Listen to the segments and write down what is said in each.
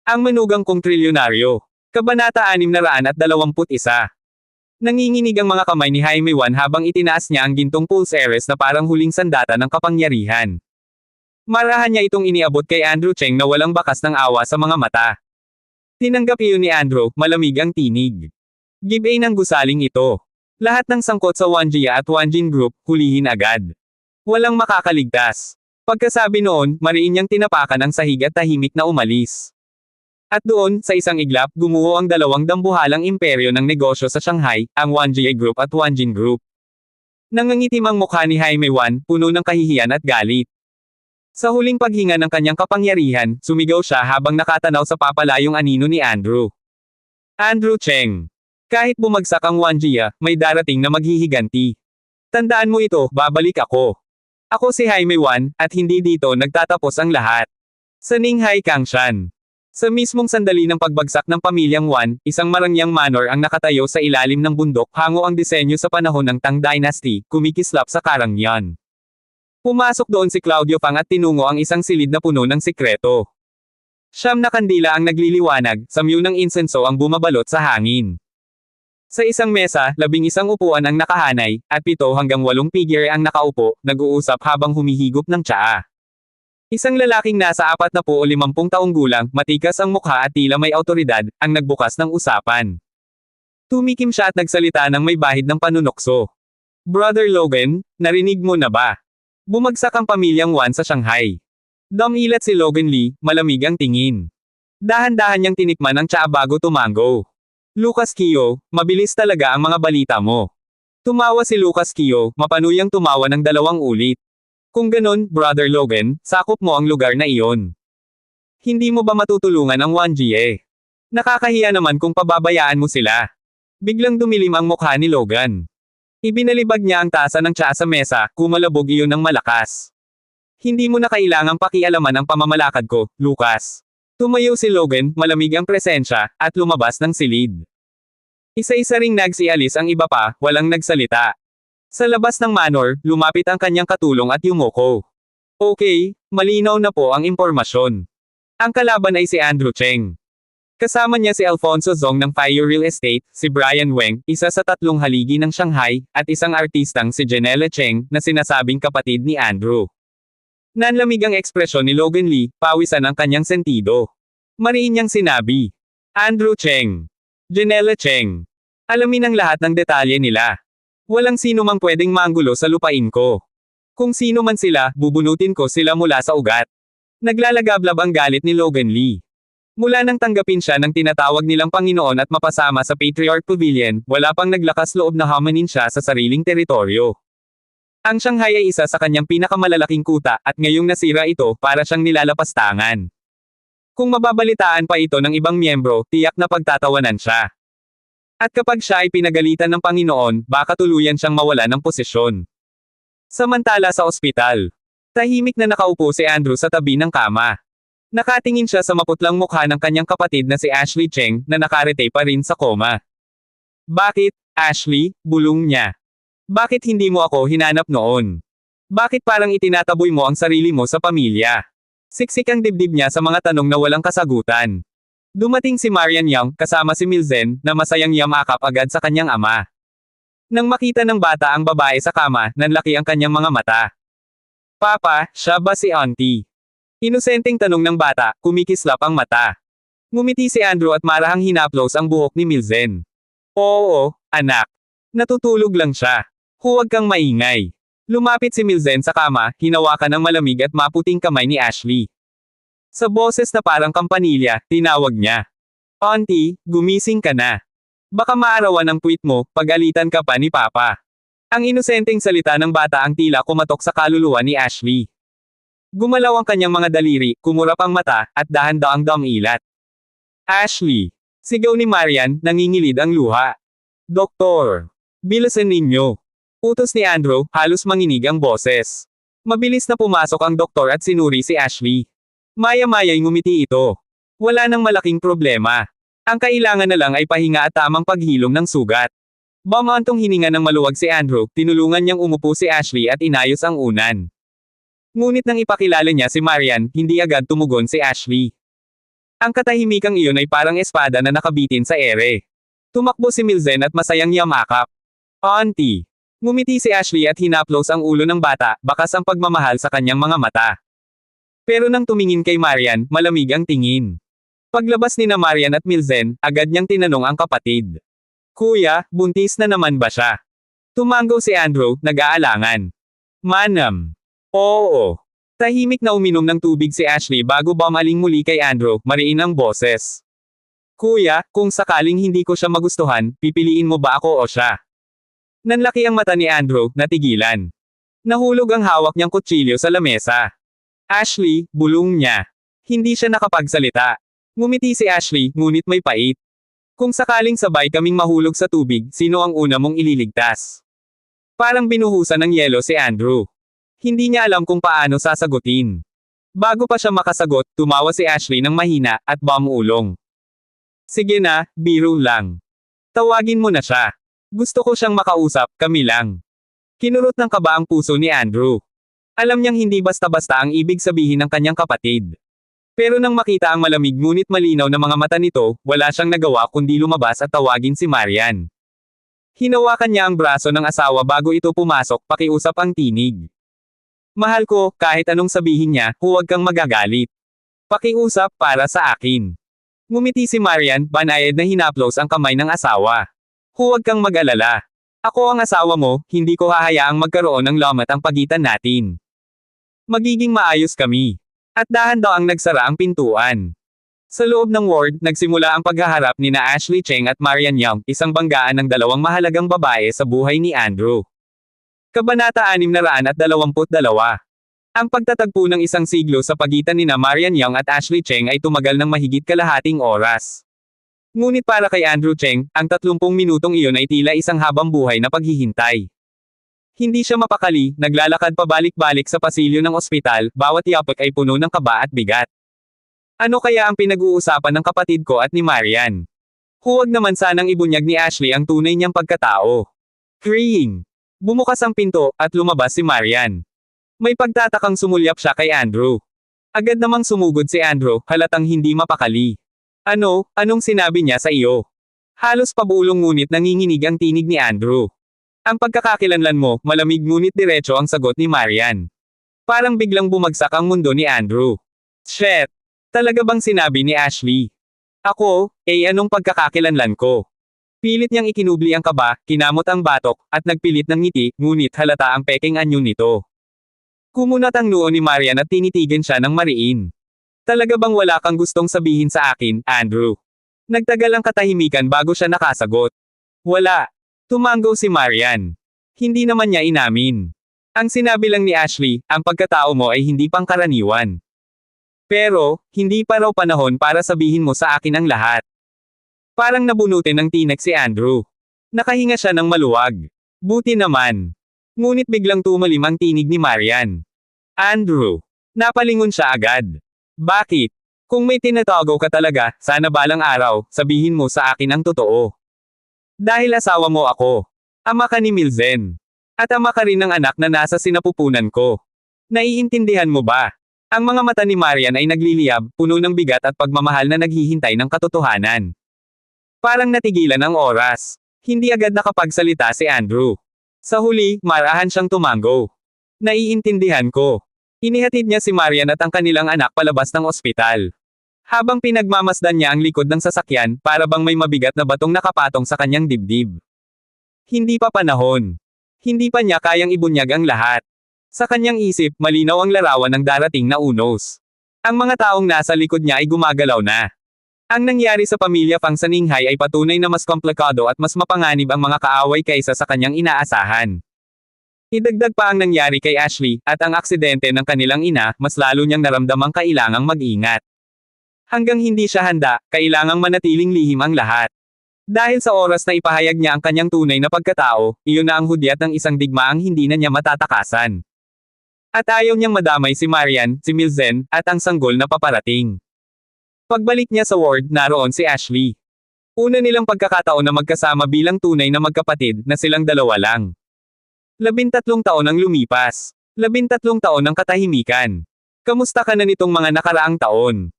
Ang manugang kong trilyonaryo. Kabanata 621. Nanginginig ang mga kamay ni Jaime Juan habang itinaas niya ang gintong pulseres na parang huling sandata ng kapangyarihan. Marahan niya itong iniabot kay Andrew Cheng na walang bakas ng awa sa mga mata. Tinanggap iyon ni Andrew, malamig ang tinig. Give A ng gusaling ito. Lahat ng sangkot sa Wanjia at Wanjin Group, hulihin agad. Walang makakaligtas. Pagkasabi noon, mariin niyang tinapakan ang sahig at tahimik na umalis. At doon, sa isang iglap, gumuho ang dalawang dambuhalang imperyo ng negosyo sa Shanghai, ang Wanjie Group at Wanjin Group. Nangangitim ang mukha ni Jaime Juan, puno ng kahihiyan at galit. Sa huling paghinga ng kanyang kapangyarihan, sumigaw siya habang nakatanaw sa papalayong anino ni Andrew. Andrew Cheng. Kahit bumagsak ang Wanjia, may darating na maghihiganti. Tandaan mo ito, babalik ako. Ako si Jaime Juan, at hindi dito nagtatapos ang lahat. Sa Ninghai Kangshan. Sa mismong sandali ng pagbagsak ng pamilyang Wan, isang marangyang manor ang nakatayo sa ilalim ng bundok, hango ang disenyo sa panahon ng Tang Dynasty, kumikislap sa karangyan. Pumasok doon si Claudio Fang at tinungo ang isang silid na puno ng sikreto. Siyam na kandila ang nagliliwanag, samyu ng insenso ang bumabalot sa hangin. Sa isang mesa, 11 upuan ang nakahanay, at 7 hanggang 8 figure ang nakaupo, nag-uusap habang humihigop ng tsaa. Isang lalaking nasa 40 o 50 taong gulang, matikas ang mukha at tila may awtoridad, ang nagbukas ng usapan. Tumikim siya at nagsalita ng may bahid ng panunokso. Brother Logan, narinig mo na ba? Bumagsak ang pamilyang Wan sa Shanghai. Dumilat si Logan Lee, malamig ang tingin. Dahan-dahan niyang tinikman ang tsaa bago tumango. Lucas Kyo, mabilis talaga ang mga balita mo. Tumawa si Lucas Kyo, mapanuyang tumawa ng 2 ulit. Kung ganon, Brother Logan, sakop mo ang lugar na iyon. Hindi mo ba matutulungan ang Wanjie? Nakakahiya naman kung pababayaan mo sila. Biglang dumilim ang mukha ni Logan. Ibinalibag niya ang tasa ng tsaa sa mesa, kumalabog iyon ng malakas. Hindi mo na kailangang pakialaman ang pamamalakad ko, Lucas. Tumayo si Logan, malamig ang presensya, at lumabas ng silid. Isa-isa ring nagsialis ang iba pa, walang nagsalita. Sa labas ng manor, lumapit ang kanyang katulong at yumuko. Okay, malinaw na po ang impormasyon. Ang kalaban ay si Andrew Cheng. Kasama niya si Alfonso Zong ng Fire Real Estate, si Brian Weng, isa sa 3 haligi ng Shanghai, at isang artistang si Janelle Cheng, na sinasabing kapatid ni Andrew. Nanlamig ang ekspresyon ni Logan Lee, pawisan ang kanyang sentido. Mariin niyang sinabi. Andrew Cheng. Janelle Cheng. Alamin ang lahat ng detalye nila. Walang sino mang pwedeng manggulo sa lupain ko. Kung sino man sila, bubunutin ko sila mula sa ugat. Naglalagablab ang galit ni Logan Lee. Mula nang tanggapin siya ng tinatawag nilang Panginoon at mapasama sa Patriarch Pavilion, wala pang naglakas loob na hamanin siya sa sariling teritoryo. Ang Shanghai ay isa sa kanyang pinakamalalaking kuta, at ngayong nasira ito, para siyang nilalapastangan. Kung mababalitaan pa ito ng ibang miyembro, tiyak na pagtatawanan siya. At kapag siya ay pinagalitan ng Panginoon, baka tuluyan siyang mawala ng posisyon. Samantala sa ospital, tahimik na nakaupo si Andrew sa tabi ng kama. Nakatingin siya sa maputlang mukha ng kanyang kapatid na si Ashley Cheng, na nakarete pa rin sa koma. Bakit, Ashley? Bulong niya. Bakit hindi mo ako hinanap noon? Bakit parang itinataboy mo ang sarili mo sa pamilya? Siksik ang dibdib niya sa mga tanong na walang kasagutan. Dumating si Marian Yang, kasama si Milzen, na masayang yamakap agad sa kanyang ama. Nang makita ng bata ang babae sa kama, nanlaki ang kanyang mga mata. Papa, siya ba si Auntie? Inosenteng tanong ng bata, kumikislap ang mata. Ngumiti si Andrew at marahang hinaplos ang buhok ni Milzen. Oo, anak. Natutulog lang siya. Huwag kang maingay. Lumapit si Milzen sa kama, hinawakan ng malamig at maputing kamay ni Ashley. Sa boses na parang kampanilya, tinawag niya. Auntie, gumising ka na. Baka maarawan ang puwit mo, pagalitan ka pa ni Papa. Ang inosenteng salita ng bata ang tila kumatok sa kaluluwa ni Ashley. Gumalaw ang kanyang mga daliri, kumurap ang mata, at dahan-daang dumilat. Ashley! Sigaw ni Marian, nangingilid ang luha. Doktor! Bilasan ninyo! Utos ni Andrew, halos manginig ang boses. Mabilis na pumasok ang doktor at sinuri si Ashley. Maya-maya'y ngumiti ito. Wala nang malaking problema. Ang kailangan na lang ay pahinga at tamang paghilom ng sugat. Bumantong hininga ng maluwag si Andrew, tinulungan niyang umupo si Ashley at inayos ang unan. Ngunit nang ipakilala niya si Marian, hindi agad tumugon si Ashley. Ang katahimikang iyon ay parang espada na nakabitin sa ere. Tumakbo si Milzen at masayang yamakap. Auntie. Ngumiti si Ashley at hinaplos ang ulo ng bata, bakas ang pagmamahal sa kanyang mga mata. Pero nang tumingin kay Marian, malamig ang tingin. Paglabas ni na Marian at Milzen, agad niyang tinanong ang kapatid. Kuya, buntis na naman ba siya? Tumango si Andrew, nag-aalangan. Manam. Oo. Tahimik na uminom ng tubig si Ashley bago bumaling muli kay Andrew, mariin ang boses. Kuya, kung sakaling hindi ko siya magustuhan, pipiliin mo ba ako o siya? Nanlaki ang mata ni Andrew, natigilan. Nahulog ang hawak niyang kutsilyo sa lamesa. Ashley, bulong niya. Hindi siya nakapagsalita. Ngumiti si Ashley, ngunit may pait. Kung sakaling sabay kaming mahulog sa tubig, sino ang una mong ililigtas? Parang binuhusan ng yelo si Andrew. Hindi niya alam kung paano sasagutin. Bago pa siya makasagot, tumawa si Ashley ng mahina, at bumulong. Sige na, biro lang. Tawagin mo na siya. Gusto ko siyang makausap, kami lang. Kinurot ng kaba ang puso ni Andrew. Alam niyang hindi basta-basta ang ibig sabihin ng kanyang kapatid. Pero nang makita ang malamig ngunit malinaw na mga mata nito, wala siyang nagawa kundi lumabas at tawagin si Marian. Hinawakan niya ang braso ng asawa bago ito pumasok, pakiusap ang tinig. Mahal ko, kahit anong sabihin niya, huwag kang magagalit. Pakiusap para sa akin. Ngumiti si Marian, banayad na hinaplos ang kamay ng asawa. Huwag kang mag-alala. Ako ang asawa mo, hindi ko hahayaang magkaroon ng lamat ang pagitan natin. Magiging maayos kami. At dahan-daang nagsara ang pintuan. Sa loob ng ward, nagsimula ang paghaharap ni na Ashley Cheng at Marian Young, isang banggaan ng dalawang mahalagang babae sa buhay ni Andrew. Kabanata 622. Ang pagtatagpo ng isang siglo sa pagitan ni na Marian Young at Ashley Cheng ay tumagal ng mahigit kalahating oras. Ngunit para kay Andrew Cheng, ang 30 minutong iyon ay tila isang habang buhay na paghihintay. Hindi siya mapakali, naglalakad pabalik-balik sa pasilyo ng ospital, bawat yapak ay puno ng kaba at bigat. Ano kaya ang pinag-uusapan ng kapatid ko at ni Marian? Huwag naman sanang ibunyag ni Ashley ang tunay niyang pagkatao. Creeing. Bumukas ang pinto, at lumabas si Marian. May pagtatakang sumulyap siya kay Andrew. Agad namang sumugod si Andrew, halatang hindi mapakali. Anong sinabi niya sa iyo? Halos pabulong ngunit nanginginig ang tinig ni Andrew. Ang pagkakakilanlan mo, malamig ngunit diretso ang sagot ni Marian. Parang biglang bumagsak ang mundo ni Andrew. Shit! Talaga bang sinabi ni Ashley? Ako, anong pagkakakilanlan ko? Pilit niyang ikinubli ang kaba, kinamot ang batok, at nagpilit ng ngiti, ngunit halata ang peking anyo nito. Kumunat ang noo ni Marian at tinitigan siya ng mariin. Talaga bang wala kang gustong sabihin sa akin, Andrew? Nagtagal ang katahimikan bago siya nakasagot. Wala. Tumango si Marian. Hindi naman niya inamin. Ang sinabi lang ni Ashley, ang pagkatao mo ay hindi pangkaraniwan. Pero, hindi pa raw panahon para sabihin mo sa akin ang lahat. Parang nabunutin ng tinek si Andrew. Nakahinga siya ng maluwag. Buti naman. Ngunit biglang tumalim ang tinig ni Marian. Andrew. Napalingon siya agad. Bakit? Kung may tinatago ka talaga, sana balang araw, sabihin mo sa akin ang totoo. Dahil asawa mo ako. Ama ka ni Milzen. At ama ka rin ng anak na nasa sinapupunan ko. Naiintindihan mo ba? Ang mga mata ni Marian ay nagliliyab, puno ng bigat at pagmamahal na naghihintay ng katotohanan. Parang natigilan ang oras. Hindi agad nakapagsalita si Andrew. Sa huli, marahan siyang tumango. Naiintindihan ko. Inihatid niya si Marian at ang kanilang anak palabas ng ospital. Habang pinagmamasdan niya ang likod ng sasakyan, para bang may mabigat na batong nakapatong sa kanyang dibdib. Hindi pa panahon. Hindi pa niya kayang ibunyag ang lahat. Sa kanyang isip, malinaw ang larawan ng darating na unos. Ang mga taong nasa likod niya ay gumagalaw na. Ang nangyari sa pamilya Fang sa Ninghay ay patunay na mas komplikado at mas mapanganib ang mga kaaway kaysa sa kanyang inaasahan. Idagdag pa ang nangyari kay Ashley, at ang aksidente ng kanilang ina, mas lalo niyang naramdamang kailangang mag-ingat. Hanggang hindi siya handa, kailangang manatiling lihim ang lahat. Dahil sa oras na ipahayag niya ang kanyang tunay na pagkatao, iyon na ang hudyat ng isang digmaang hindi na niya matatakasan. At ayaw niyang madamay si Marian, si Milzen, at ang sanggol na paparating. Pagbalik niya sa ward, naroon si Ashley. Una nilang pagkakataon na magkasama bilang tunay na magkapatid, na silang dalawa lang. 13 taon ang lumipas. 13 taon ng katahimikan. Kamusta ka na nitong mga nakaraang taon?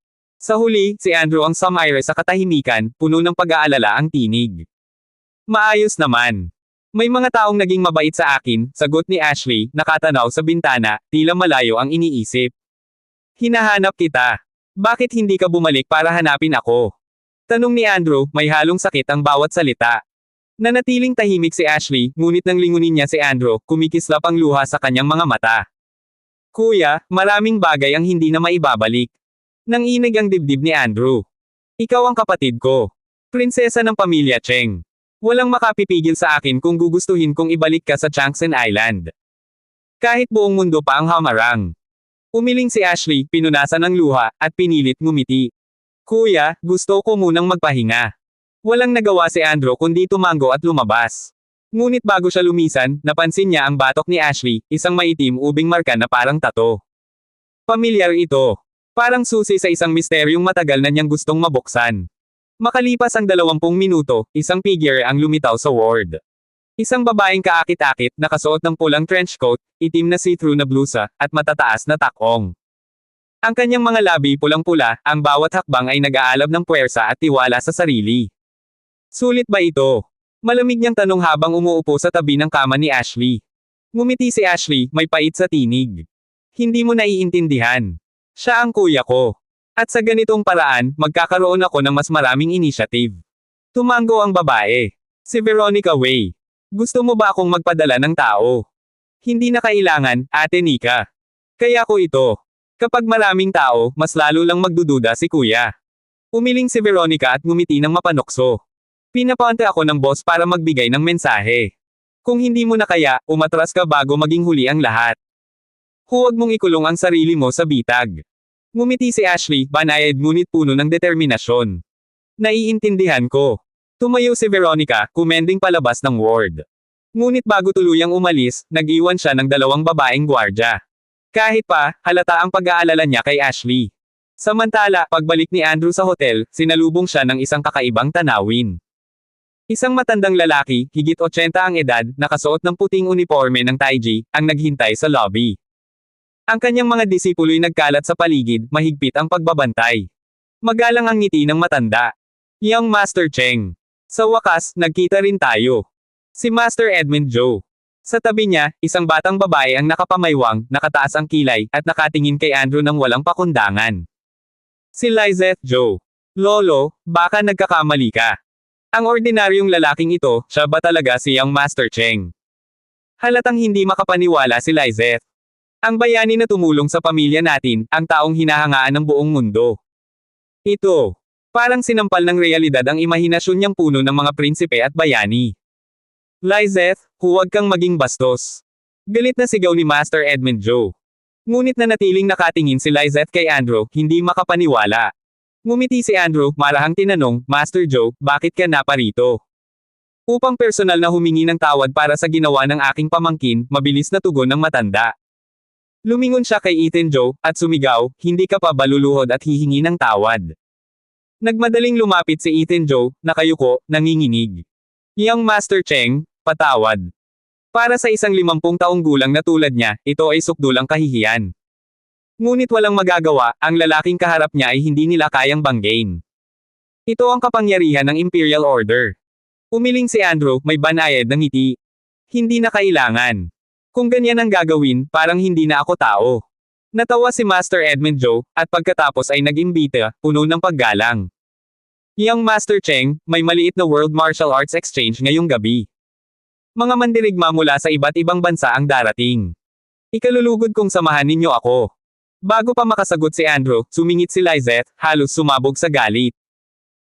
Sa huli, si Andrew ang sumire sa katahimikan, puno ng pag-aalala ang tinig. Maayos naman. May mga taong naging mabait sa akin, sagot ni Ashley, nakatanaw sa bintana, tila malayo ang iniisip. Hinahanap kita. Bakit hindi ka bumalik para hanapin ako? Tanong ni Andrew, may halong sakit ang bawat salita. Nanatiling tahimik si Ashley, ngunit nang lingunin niya si Andrew, kumikislap ang luha sa kanyang mga mata. Kuya, maraming bagay ang hindi na maibabalik. Nanginig ang dibdib ni Andrew. Ikaw ang kapatid ko. Prinsesa ng pamilya Cheng. Walang makapipigil sa akin kung gugustuhin kong ibalik ka sa Changsen Island. Kahit buong mundo pa ang hamarang. Umiling si Ashley, pinunasan ng luha, at pinilit ngumiti. Kuya, gusto ko munang magpahinga. Walang nagawa si Andrew kundi tumango at lumabas. Ngunit bago siya lumisan, napansin niya ang batok ni Ashley, isang maitim ubing marka na parang tato. Pamilyar ito. Parang susi sa isang misteryong matagal na niyang gustong mabuksan. Makalipas ang 20 minuto, isang figure ang lumitaw sa ward. Isang babaeng kaakit-akit, nakasuot ng pulang trenchcoat, itim na see-through na blusa, at matataas na takong. Ang kanyang mga labi pulang-pula, ang bawat hakbang ay nag-aalab ng puwersa at tiwala sa sarili. Sulit ba ito? Malamig niyang tanong habang umuupo sa tabi ng kama ni Ashley. Ngumiti si Ashley, may pait sa tinig. Hindi mo naiintindihan. Siya ang kuya ko. At sa ganitong paraan, magkakaroon ako ng mas maraming initiative. Tumango ang babae. Si Veronica Wei. Gusto mo ba akong magpadala ng tao? Hindi na kailangan, Ate Nika. Kaya ko ito. Kapag maraming tao, mas lalo lang magdududa si kuya. Umiling si Veronica at ngumiti ng mapanokso. Pinapunta ako ng boss para magbigay ng mensahe. Kung hindi mo na kaya, umatras ka bago maging huli ang lahat. Huwag mong ikulong ang sarili mo sa bitag. Ngumiti si Ashley, banayad ngunit puno ng determinasyon. Naiintindihan ko. Tumayo si Veronica, kumending palabas ng ward. Ngunit bago tuluyang umalis, nag-iwan siya ng 2 babaeng gwardya. Kahit pa, halata ang pag-aalala niya kay Ashley. Samantala, pagbalik ni Andrew sa hotel, sinalubong siya ng isang kakaibang tanawin. Isang matandang lalaki, higit 80 ang edad, nakasuot ng puting uniforme ng Taiji, ang naghintay sa lobby. Ang kanyang mga disipulo'y nagkalat sa paligid, mahigpit ang pagbabantay. Magalang ang ngiti ng matanda. Young Master Cheng. Sa wakas, nagkita rin tayo. Si Master Edmund Zhou. Sa tabi niya, isang batang babae ang nakapamaywang, nakataas ang kilay, at nakatingin kay Andrew ng walang pakundangan. Si Lizeth Zhou. Lolo, baka nagkakamali ka. Ang ordinaryong lalaking ito, siya ba talaga si Young Master Cheng? Halatang hindi makapaniwala si Lizeth. Ang bayani na tumulong sa pamilya natin, ang taong hinahangaan ng buong mundo. Ito. Parang sinampal ng realidad ang imahinasyon niyang puno ng mga prinsipe at bayani. Lizeth, huwag kang maging bastos. Galit na sigaw ni Master Edmund Zhou. Ngunit nanatiling nakatingin si Lizeth kay Andrew, hindi makapaniwala. Ngumiti si Andrew, marahang tinanong, Master Zhou, bakit ka naparito? Upang personal na humingi ng tawad para sa ginawa ng aking pamangkin, mabilis na tugon ng matanda. Lumingon siya kay Ethan Zhou, at sumigaw, hindi ka pa baluluhod at hihingi ng tawad. Nagmadaling lumapit si Ethan Zhou, nakayuko, nanginginig. Young Master Cheng, patawad. Para sa isang 50 taong gulang na tulad niya, ito ay sukdulang kahihiyan. Ngunit walang magagawa, ang lalaking kaharap niya ay hindi nila kayang banggain. Ito ang kapangyarihan ng Imperial Order. Umiling si Andrew, may banayad ng ngiti. Hindi na kailangan. Kung ganyan ang gagawin, parang hindi na ako tao. Natawa si Master Edmund Zhou, at pagkatapos ay nag-imbita, puno ng paggalang. Young Master Cheng, may maliit na World Martial Arts Exchange ngayong gabi. Mga mandirigma mula sa iba't ibang bansa ang darating. Ikalulugod kong samahan ninyo ako. Bago pa makasagot si Andrew, sumingit si Lizeth, halos sumabog sa galit.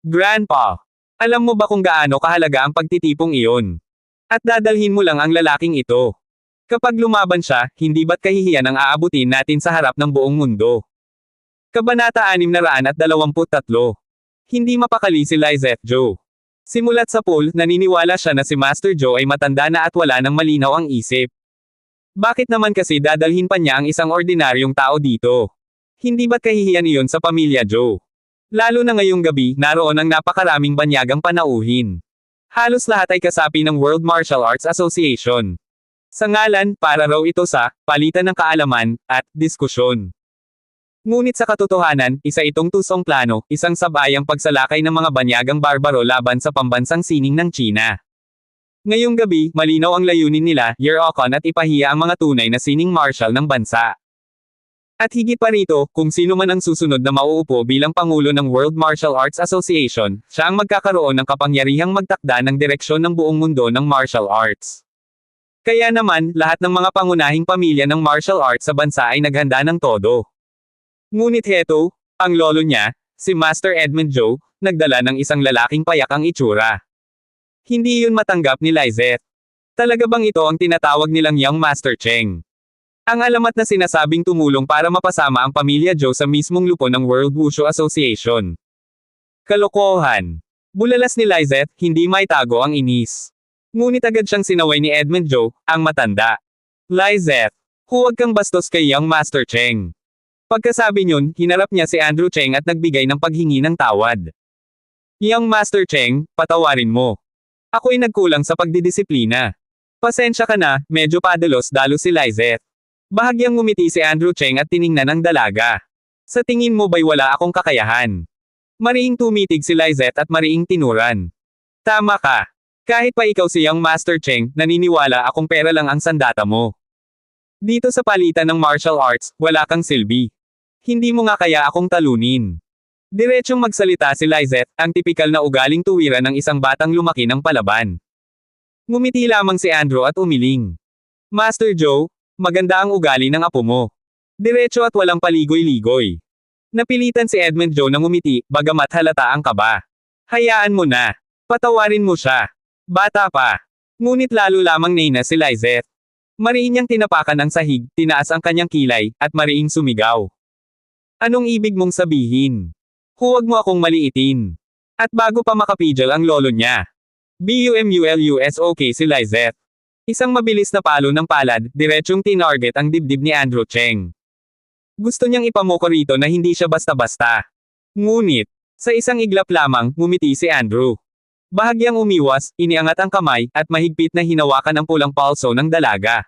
Grandpa, alam mo ba kung gaano kahalaga ang pagtitipong iyon? At dadalhin mo lang ang lalaking ito. Kapag lumaban siya, hindi ba't kahihiyan ang aabutin natin sa harap ng buong mundo? Kabanata 623. Hindi mapakali si Lizeth Zhou. Simulat sa pool, naniniwala siya na si Master Zhou ay matanda na at wala nang malinaw ang isip. Bakit naman kasi dadalhin pa niya ang isang ordinaryong tao dito? Hindi ba't kahihiyan iyon sa pamilya Zhou? Lalo na ngayong gabi, naroon ang napakaraming banyagang panauhin. Halos lahat ay kasapi ng World Martial Arts Association. Sa ngalan, para raw ito sa palitan ng kaalaman at diskusyon. Ngunit sa katotohanan, isa itong tusong plano, isang sabayang pagsalakay ng mga banyagang barbaro laban sa pambansang sining ng China. Ngayong gabi, malinaw ang layunin nila, Year-Okon at ipahiya ang mga tunay na sining marshal ng bansa. At higit pa rito, kung sino man ang susunod na mauupo bilang Pangulo ng World Martial Arts Association, siya ang magkakaroon ng kapangyarihang magtakda ng direksyon ng buong mundo ng martial arts. Kaya naman, lahat ng mga pangunahing pamilya ng martial arts sa bansa ay naghanda ng todo. Ngunit heto, ang lolo niya, si Master Edmund Joe, nagdala ng isang lalaking payak ang itsura. Hindi yun matanggap ni Lizette. Talaga bang ito ang tinatawag nilang Young Master Cheng? Ang alamat na sinasabing tumulong para mapasama ang pamilya Joe sa mismong lupo ng World Wushu Association. Kalokohan. Bulalas ni Lizette, hindi maitago ang inis. Ngunit agad siyang sinaway ni Edmund Joe, ang matanda. Lizette, huwag kang bastos kay Young Master Cheng. Pagkasabi niyon, hinarap niya si Andrew Cheng at nagbigay ng paghingi ng tawad. Young Master Cheng, patawarin mo. Ako'y nagkulang sa pagdidisiplina. Pasensya ka na, medyo padalos-dalos si Lizette. Bahagyang ngumiti si Andrew Cheng at tiningnan ang dalaga. Sa tingin mo ba'y wala akong kakayahan? Mariing tumitig si Lizette at mariing tinuran. Tama ka. Kahit pa ikaw si Young Master Cheng, naniniwala akong pera lang ang sandata mo. Dito sa palitan ng martial arts, wala kang silbi. Hindi mo nga kaya akong talunin. Diretsong magsalita si Lizette, ang tipikal na ugaling tuwiran ng isang batang lumaki ng palaban. Ngumiti lamang si Andrew at umiling. Master Joe, maganda ang ugali ng apo mo. Diretso at walang paligoy-ligoy. Napilitan si Edmund Joe na ngumiti, bagamat halata ang kaba. Hayaan mo na. Patawarin mo siya. Bata pa. Ngunit lalo lamang nina si Lizette. Mariin niyang tinapakan ang sahig, tinaas ang kanyang kilay, at mariing sumigaw. Anong ibig mong sabihin? Huwag mo akong maliitin. At bago pa makapigil ang lolo niya. BUMULUSOK si Lizette. Isang mabilis na palo ng palad, diretsyong tinarget ang dibdib ni Andrew Cheng. Gusto niyang ipamoko rito na hindi siya basta-basta. Ngunit, sa isang iglap lamang, ngumiti si Andrew. Bahagyang umiwas, iniangat ang kamay, at mahigpit na hinawakan ang pulang palso ng dalaga.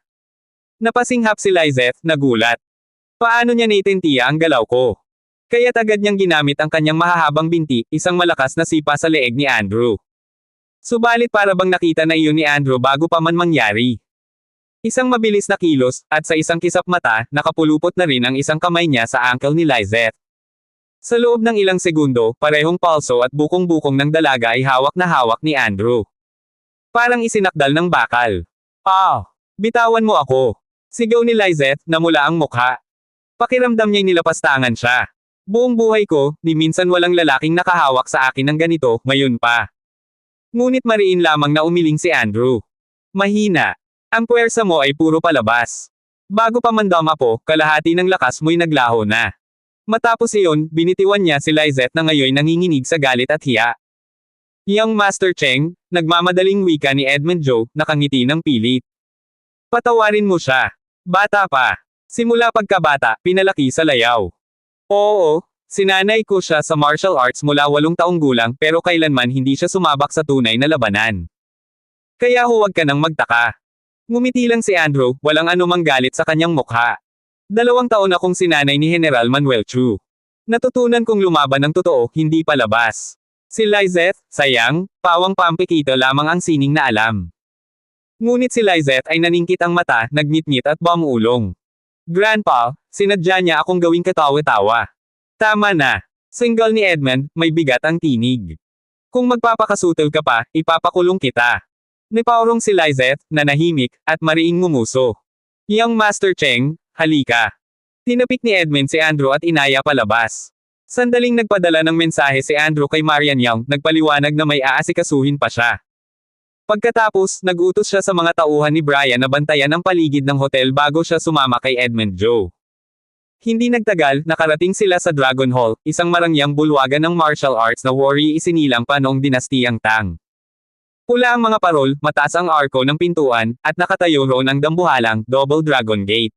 Napasinghap si Lizette, nagulat. Paano niya naitentiya ang galaw ko? Kaya't agad niyang ginamit ang kanyang mahahabang binti, isang malakas na sipa sa leeg ni Andrew. Subalit para bang nakita na iyon ni Andrew bago pa man mangyari. Isang mabilis na kilos, at sa isang kisap mata, nakapulupot na rin ang isang kamay niya sa ankle ni Lizette. Sa loob ng ilang segundo, parehong palso at bukong-bukong ng dalaga ay hawak na hawak ni Andrew. Parang isinakdal ng bakal. Bitawan mo ako. Sigaw ni Lizette, namula ang mukha. Pakiramdam niya'y nilapastangan siya. Buong buhay ko, ni minsan walang lalaking nakahawak sa akin ng ganito, ngayon pa. Ngunit mariin lamang na umiling si Andrew. Mahina. Ang puwersa mo ay puro palabas. Bago pa mandama po, kalahati ng lakas mo'y naglaho na. Matapos iyon, binitiwan niya si Lizette na ngayon nanginginig sa galit at hiya. Young Master Cheng, nagmamadaling wika ni Edmund Joe, nakangiti ng pilit. Patawarin mo siya. Bata pa. Simula pagkabata, pinalaki sa layaw. Oo, sinanay ko siya sa martial arts mula 8 taong gulang pero kailanman hindi siya sumabak sa tunay na labanan. Kaya huwag ka nang magtaka. Ngumiti lang si Andrew, walang anumang galit sa kanyang mukha. 2 taon akong sinanay ni General Manuel Chu. Natutunan kong lumaban ng totoo, hindi palabas. Si Lizette, sayang, pawang pampikito lamang ang sining na alam. Ngunit si Lizette ay naningkit ang mata, nagngit-ngit at bumulong. Grandpa, sinadya niya akong gawing katawa-tawa. Tama na. Single ni Edmund, may bigat ang tinig. Kung magpapakasutol ka pa, ipapakulong kita. Nipaurong si Lizette, nanahimik, at mariing ngumuso. Young Master Cheng, halika. Tinapik ni Edmund si Andrew at inaya palabas. Sandaling nagpadala ng mensahe si Andrew kay Marian Young, nagpaliwanag na may aasikasuhin pa siya. Pagkatapos, nag-utos siya sa mga tauhan ni Brian na bantayan ang paligid ng hotel bago siya sumama kay Edmund Joe. Hindi nagtagal, nakarating sila sa Dragon Hall, isang marangyang bulwagan ng martial arts na warrior isinilang pa noong dinastiyang Tang. Pula ang mga parol, mataas ang arko ng pintuan, at nakatayo roon ang dambuhalang, Double Dragon Gate.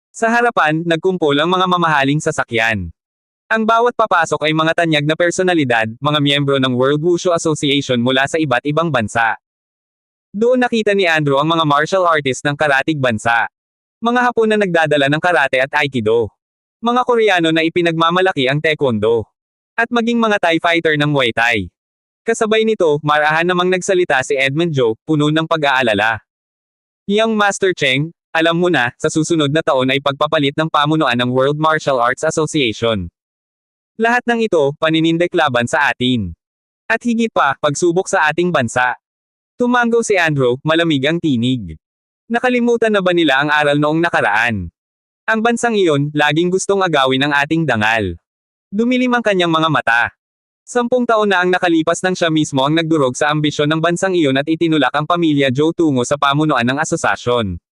Sa harapan, nagkumpol ang mga mamahaling sasakyan. Ang bawat papasok ay mga tanyag na personalidad, mga miyembro ng World Wushu Association mula sa iba't ibang bansa. Doon nakita ni Andrew ang mga martial artist ng karatig bansa. Mga Hapon na nagdadala ng karate at aikido. Mga Koreano na ipinagmamalaki ang taekwondo. At maging mga Thai fighter ng Muay Thai. Kasabay nito, marahan namang nagsalita si Edmund Joe, puno ng pag-aalala. Young Master Cheng, alam mo na, sa susunod na taon ay pagpapalit ng pamunuan ng World Martial Arts Association. Lahat ng ito, paninindik laban sa atin. At higit pa, pagsubok sa ating bansa. Tumango si Andrew, malamig ang tinig. Nakalimutan na ba nila ang aral noong nakaraan? Ang bansang iyon, laging gustong agawin ang ating dangal. Dumilim ang kanyang mga mata. 10 taon na ang nakalipas nang siya mismo ang nagdurog sa ambisyon ng bansang iyon at itinulak ang pamilya Joe tungo sa pamunuan ng asosasyon.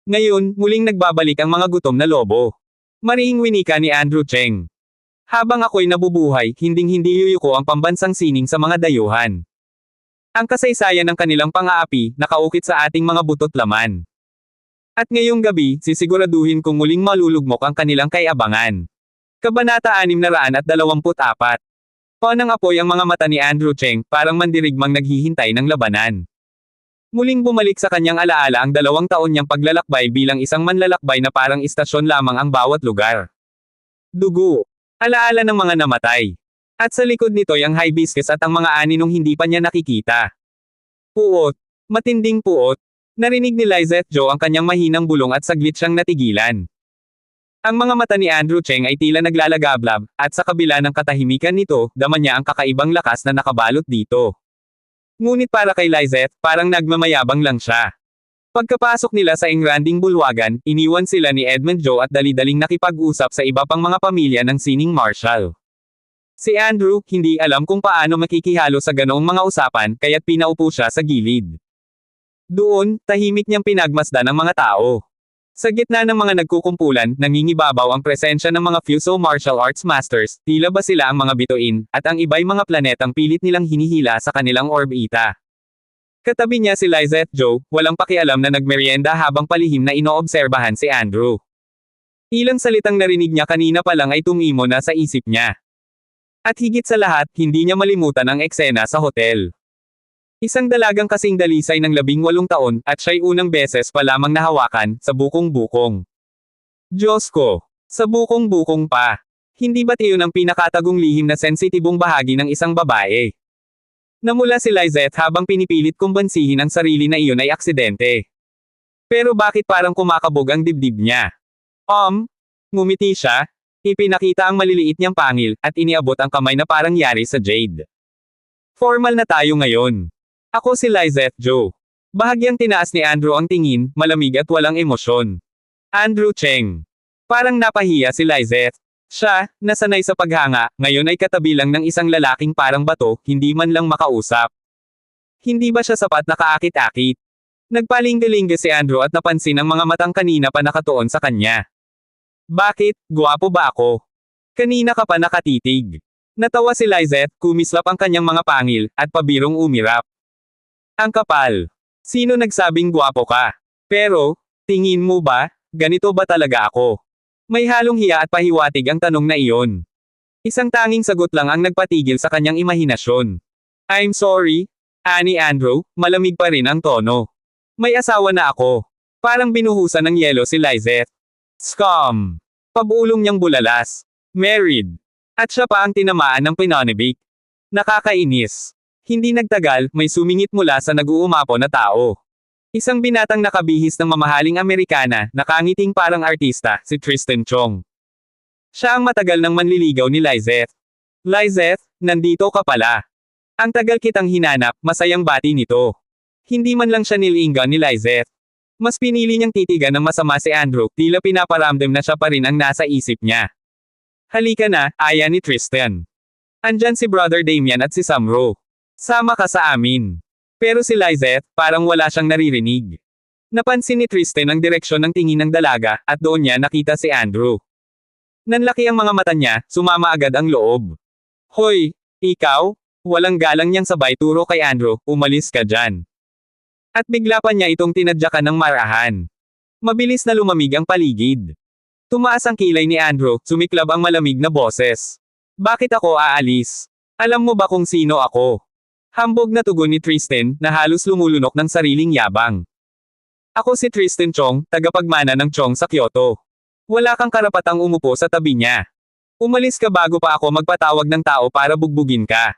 Ngayon, muling nagbabalik ang mga gutom na lobo. Mariing winika ni Andrew Cheng. Habang ako'y nabubuhay, hinding-hindi yuyuko ang pambansang sining sa mga dayuhan. Ang kasaysayan ng kanilang pang-aapi, nakaukit sa ating mga butot laman. At ngayong gabi, sisiguraduhin kong muling malulugmok ang kanilang kayabangan. Kabanata 624. Panang apoy ang mga mata ni Andrew Cheng, parang mandirigmang naghihintay ng labanan. Muling bumalik sa kanyang alaala ang 2 taon niyang paglalakbay bilang isang manlalakbay na parang istasyon lamang ang bawat lugar. Dugo. Alaala ng mga namatay. At sa likod nito'y ang hibiscus at ang mga aninong hindi pa niya nakikita. Puot. Matinding puot. Narinig ni Lizette Joe ang kanyang mahinang bulong at saglit siyang natigilan. Ang mga mata ni Andrew Cheng ay tila naglalagablab, at sa kabila ng katahimikan nito, dama niya ang kakaibang lakas na nakabalot dito. Ngunit para kay Lizette, parang nagmamayabang lang siya. Pagkapasok nila sa engranding bulwagan, iniwan sila ni Edmund Joe at dali-daling nakipag-usap sa iba pang mga pamilya ng sining martial. Si Andrew, hindi alam kung paano makikihalo sa ganoong mga usapan, kaya't pinaupo siya sa gilid. Doon, tahimik niyang pinagmasdan ang mga tao. Sa gitna ng mga nagkukumpulan, nangingibabaw ang presensya ng mga Fuso Martial Arts Masters, tila ba sila ang mga bituin, at ang iba'y mga planetang pilit nilang hinihila sa kanilang orbita. Katabi niya si Lizette Joe, walang pakialam na nagmeryenda habang palihim na inoobserbahan si Andrew. Ilang salitang narinig niya kanina pa lang ay tumimo na sa isip niya. At higit sa lahat, hindi niya malimutan ang eksena sa hotel. Isang dalagang kasing dalisay ng 18 taon, at siya'y unang beses pa lamang nahawakan, sa bukong-bukong. Diyos ko! Sa bukong-bukong pa. Hindi ba't iyon ang pinakatagong lihim na sensitibong bahagi ng isang babae? Namula si Lizette habang pinipilit kumbansihin ang sarili na iyon ay aksidente. Pero bakit parang kumakabog ang dibdib niya? Ngumiti siya, ipinakita ang maliliit niyang pangil, at iniabot ang kamay na parang yari sa jade. Formal na tayo ngayon. Ako si Lizette Joe. Bahagyang tinaas ni Andrew ang tingin, malamig at walang emosyon. Andrew Cheng. Parang napahiya si Lizette. Siya, nasanay sa paghanga, ngayon ay katabi lang ng isang lalaking parang bato, hindi man lang makausap. Hindi ba siya sapat na kaakit-akit? Nagpalingga-lingga si Andrew at napansin ang mga matang kanina pa nakatuon sa kanya. Bakit, gwapo ba ako? Kanina ka pa nakatitig. Natawa si Lizette, kumislap ang kanyang mga pangil, at pabirong umirap. Ang kapal. Sino nagsabing gwapo ka? Pero, tingin mo ba, ganito ba talaga ako? May halong hiya at pahiwatig ang tanong na iyon. Isang tanging sagot lang ang nagpatigil sa kanyang imahinasyon. I'm sorry, ani Andrew, malamig pa rin ang tono. May asawa na ako. Parang binuhusan ng yelo si Lizette. Scum. Pabulong niyang bulalas. Married. At siya pa ang tinamaan ng pinanibik. Nakakainis. Hindi nagtagal, may sumingit mula sa nag-uumapo na tao. Isang binatang nakabihis ng mamahaling Amerikana, nakangiting parang artista, si Tristan Chong. Siya ang matagal ng manliligaw ni Lizette. Lizette, nandito ka pala. Ang tagal kitang hinanap, masayang bati nito. Hindi man lang siya nilingan ni Lizette. Mas pinili niyang titigan ng masama si Andrew, tila pinaparamdam na siya pa rin ang nasa isip niya. Halika na, aya ni Tristan. Andyan si Brother Damian at si Samro. Sama ka sa amin. Pero si Lizette, parang wala siyang naririnig. Napansin ni Tristan ang direksyon ng tingin ng dalaga, at doon niya nakita si Andrew. Nanlaki ang mga mata niya, sumama agad ang loob. Hoy, ikaw? Walang galang niyang sabay turo kay Andrew, umalis ka dyan. At bigla pa niya itong tinadyakan ng marahan. Mabilis na lumamig ang paligid. Tumaas ang kilay ni Andrew, sumiklab ang malamig na boses. Bakit ako aalis? Alam mo ba kung sino ako? Hambog na tugon ni Tristan, na halos lumulunok ng sariling yabang. Ako si Tristan Chong, tagapagmana ng Chong sa Kyoto. Wala kang karapatang umupo sa tabi niya. Umalis ka bago pa ako magpatawag ng tao para bugbugin ka.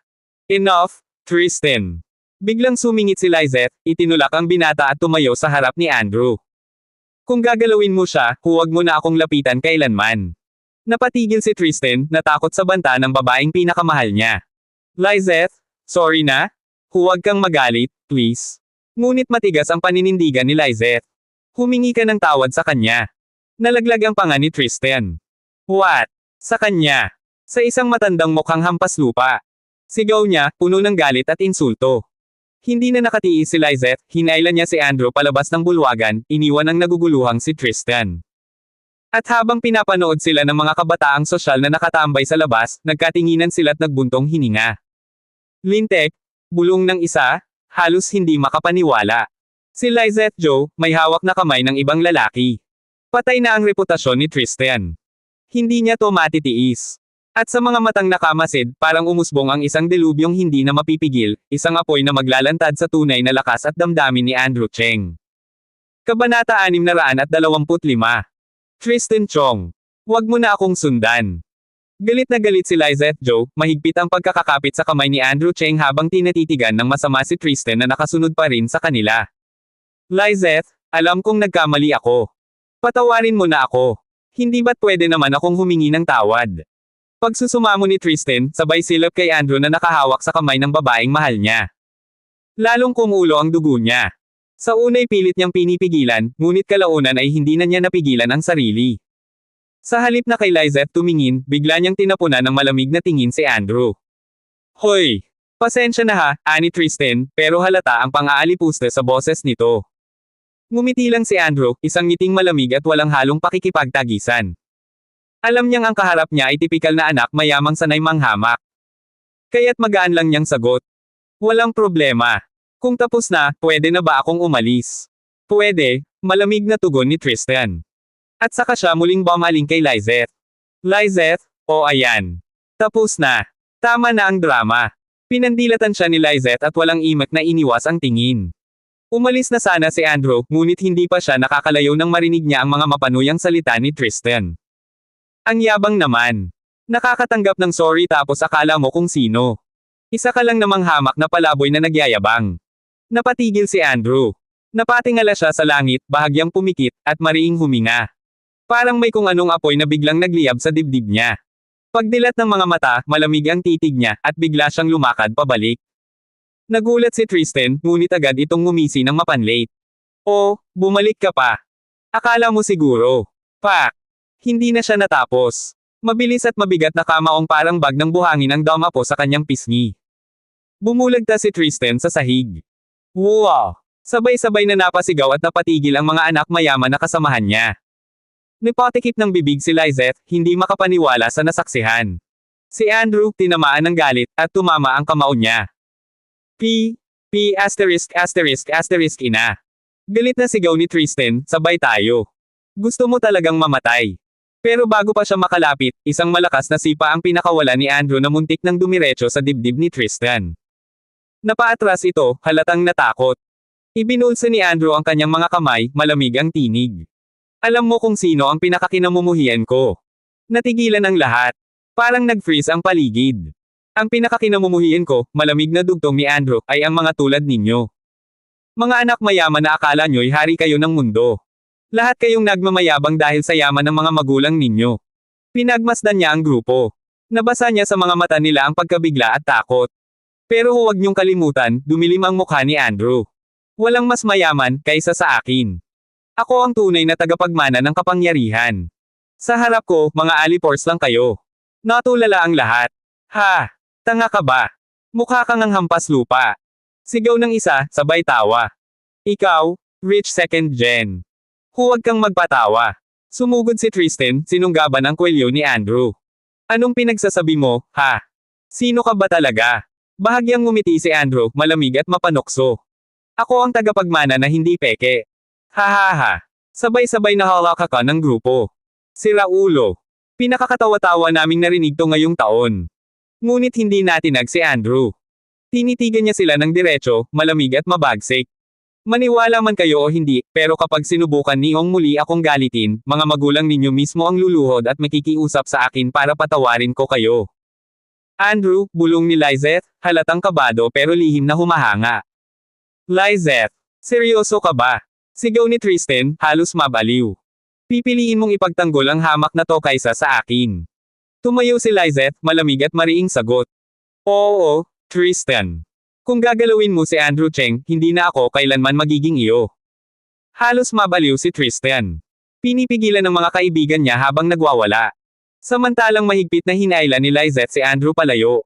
Enough, Tristan. Biglang sumingit si Lizette, itinulak ang binata at tumayo sa harap ni Andrew. Kung gagalawin mo siya, huwag mo na akong lapitan kailanman. Napatigil si Tristan, natakot sa banta ng babaeng pinakamahal niya. Lizette, sorry na? Huwag kang magalit, please. Ngunit matigas ang paninindigan ni Lizette. Humingi ka ng tawad sa kanya. Nalaglag ang panga ni Tristan. What? Sa kanya? Sa isang matandang mukhang hampas lupa. Sigaw niya, puno ng galit at insulto. Hindi na nakatiis si Lizette, hinailan niya si Andrew palabas ng bulwagan, iniwan ang naguguluhang si Tristan. At habang pinapanood sila ng mga kabataang sosyal na nakatambay sa labas, nagkatinginan sila't nagbuntong hininga. Lintek, bulong ng isa, halos hindi makapaniwala. Si Lizette Joe, may hawak na kamay ng ibang lalaki. Patay na ang reputasyon ni Tristan. Hindi niya to matitiis. At sa mga matang nakamasid, parang umusbong ang isang delubyong hindi na mapipigil, isang apoy na maglalantad sa tunay na lakas at damdamin ni Andrew Cheng. Kabanata 625. Tristan Chong. Huwag mo na akong sundan. Galit na galit si Lizette Joe, mahigpit ang pagkakakapit sa kamay ni Andrew Cheng habang tinatitigan ng masama si Tristan na nakasunod pa rin sa kanila. Lizette, alam kong nagkamali ako. Patawarin mo na ako. Hindi ba't pwede naman akong humingi ng tawad? Pagsusumamo ni Tristan, sabay silap kay Andrew na nakahawak sa kamay ng babaeng mahal niya. Lalong kumulo ang dugo niya. Sa unay pilit niyang pinipigilan, ngunit kalaunan ay hindi na niya napigilan ang sarili. Sa halip na kay Lizette tumingin, bigla niyang tinapunan ng malamig na tingin si Andrew. Hoy! Pasensya na ha, ani Tristan, pero halata ang pang-aalipusta sa boses nito. Ngumiti lang si Andrew, isang ngiting malamig at walang halong pakikipagtagisan. Alam niyang ang kaharap niya ay tipikal na anak mayamang sanay manghamak. Kaya't magaan lang niyang sagot. Walang problema. Kung tapos na, pwede na ba akong umalis? Pwede, malamig na tugon ni Tristan. At saka siya muling bumaling kay Lizette. Lizette, o ayan. Tapos na. Tama na ang drama. Pinandilatan siya ni Lizette at walang imak na iniwas ang tingin. Umalis na sana si Andrew, ngunit hindi pa siya nakakalayo nang marinig niya ang mga mapanuyang salita ni Tristan. Ang yabang naman. Nakakatanggap ng sorry tapos akala mo kung sino. Isa ka lang namang hamak na palaboy na nagyayabang. Napatigil si Andrew. Napatingala siya sa langit, bahagyang pumikit, at mariing huminga. Parang may kung anong apoy na biglang nagliyab sa dibdib niya. Pagdilat ng mga mata, malamig ang titig niya, at bigla siyang lumakad pabalik. Nagulat si Tristan, ngunit agad itong ngumisi ng mapanlate. Oh, bumalik ka pa. Akala mo siguro. Pak! Hindi na siya natapos. Mabilis at mabigat na kamaong parang bag ng buhangin ang damapo sa kanyang pisngi. Bumulagta si Tristan sa sahig. Wow! Sabay-sabay na napasigaw at napatigil ang mga anak mayaman na kasamahan niya. Nipatikip ng bibig si Lizette, hindi makapaniwala sa nasaksihan. Si Andrew, tinamaan ng galit, at tumama ang kamao niya. ***** Galit na sigaw ni Tristan, sabay tayo. Gusto mo talagang mamatay. Pero bago pa siya makalapit, isang malakas na sipa ang pinakawala ni Andrew na muntik ng dumiretso sa dibdib ni Tristan. Napaatras ito, halatang natakot. Ibinulsa ni Andrew ang kanyang mga kamay, malamig ang tinig. Alam mo kung sino ang pinakakinamumuhian ko. Natigilan ang lahat. Parang nag-freeze ang paligid. Ang pinakakinamumuhian ko, malamig na dugtong ni Andrew, ay ang mga tulad ninyo. Mga anak mayaman na akala nyo'y hari kayo ng mundo. Lahat kayong nagmamayabang dahil sa yaman ng mga magulang ninyo. Pinagmasdan niya ang grupo. Nabasa niya sa mga mata nila ang pagkabigla at takot. Pero huwag niyong kalimutan, dumilim ang mukha ni Andrew. Walang mas mayaman, kaysa sa akin. Ako ang tunay na tagapagmana ng kapangyarihan. Sa harap ko, mga alipors lang kayo. Natulala ang lahat. Ha! Tanga ka ba? Mukha kang ang hampas lupa. Sigaw ng isa, sabay tawa. Ikaw, rich second gen. Huwag kang magpatawa. Sumugod si Tristan, sinunggaban ang kwelyo ni Andrew. Anong pinagsasabi mo, ha? Sino ka ba talaga? Bahagyang ngumiti si Andrew, malamig at mapanokso. Ako ang tagapagmana na hindi peke. Ha ha ha. Sabay-sabay na halaka ka ng grupo. Si Raulo. Pinakakatawa-tawa naming narinig to ngayong taon. Ngunit hindi natinag si Andrew. Tinitigan niya sila ng diretso, malamig at mabagsik. Maniwala man kayo o hindi, pero kapag sinubukan niyong muli akong galitin, mga magulang ninyo mismo ang luluhod at makikiusap sa akin para patawarin ko kayo. Andrew, bulong ni Lizeth, halatang kabado pero lihim na humahanga. Lizeth, seryoso ka ba? Sigaw ni Tristan, halos mabaliw. Pipiliin mong ipagtanggol ang hamak na to kaysa sa akin. Tumayo si Lizeth, malamig at mariing sagot. Oo, Tristan. Kung gagalawin mo si Andrew Cheng, hindi na ako kailanman magiging iyo. Halos mabaliw si Tristan. Pinipigilan ng mga kaibigan niya habang nagwawala. Samantalang mahigpit na hinailan ni Lizeth si Andrew palayo.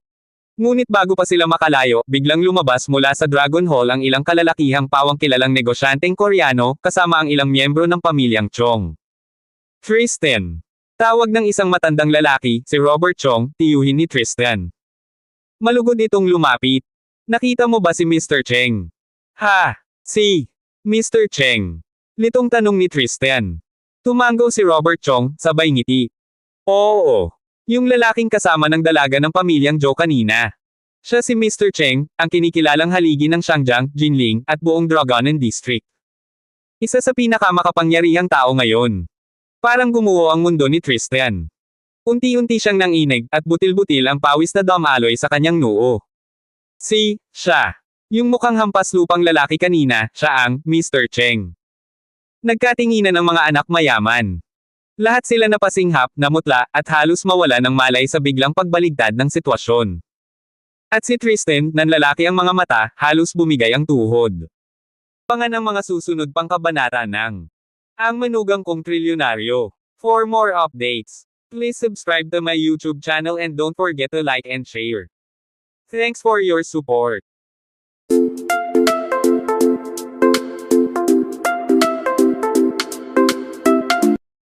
Ngunit bago pa sila makalayo, biglang lumabas mula sa Dragon Hall ang ilang kalalakihang pawang kilalang negosyanteng Koreano, kasama ang ilang miyembro ng pamilyang Chong. Tristan. Tawag ng isang matandang lalaki, si Robert Chong, tiyuhin ni Tristan. Malugod itong lumapit. Nakita mo ba si Mr. Cheng? Ha? Si Mr. Cheng. Litong tanong ni Tristan. Tumanggaw si Robert Chong, sabay ngiti. Oo. Yung lalaking kasama ng dalaga ng pamilyang Zhou kanina. Siya si Mr. Cheng, ang kinikilalang haligi ng Xiangjiang, Jinling, at buong Dragaonan District. Isa sa pinakamakapangyarihang tao ngayon. Parang gumuho ang mundo ni Tristan. Unti-unti siyang nanginig, at butil-butil ang pawis na dumaloy sa kanyang noo. Siya. Yung mukhang hampas lupang lalaki kanina, siya ang Mr. Cheng. Nagkatinginan ng mga anak mayaman. Lahat sila napasinghap, namutla, at halos mawala ng malay sa biglang pagbaligtad ng sitwasyon. At si Tristan, nanlalaki ang mga mata, halos bumigay ang tuhod. Pangan ang mga susunod pang kabanata ng Ang Manugang Kong Trilyonaryo. For more updates, please subscribe to my YouTube channel and don't forget to like and share. Thanks for your support.